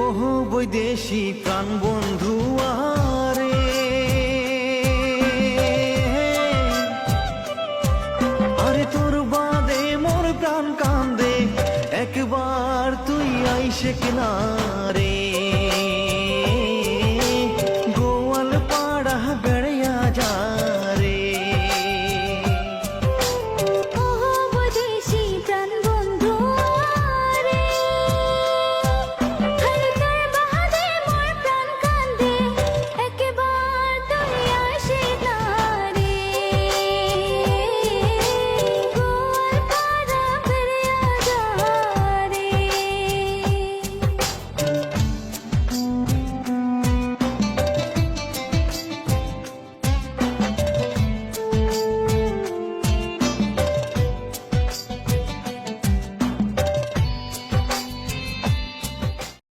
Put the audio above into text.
ওহো বৈদেশি প্রাণ বন্ধু আরে, আরে তোর বাদে মোর প্রাণ কান্দে, একবার তুই আইসে কিনারে।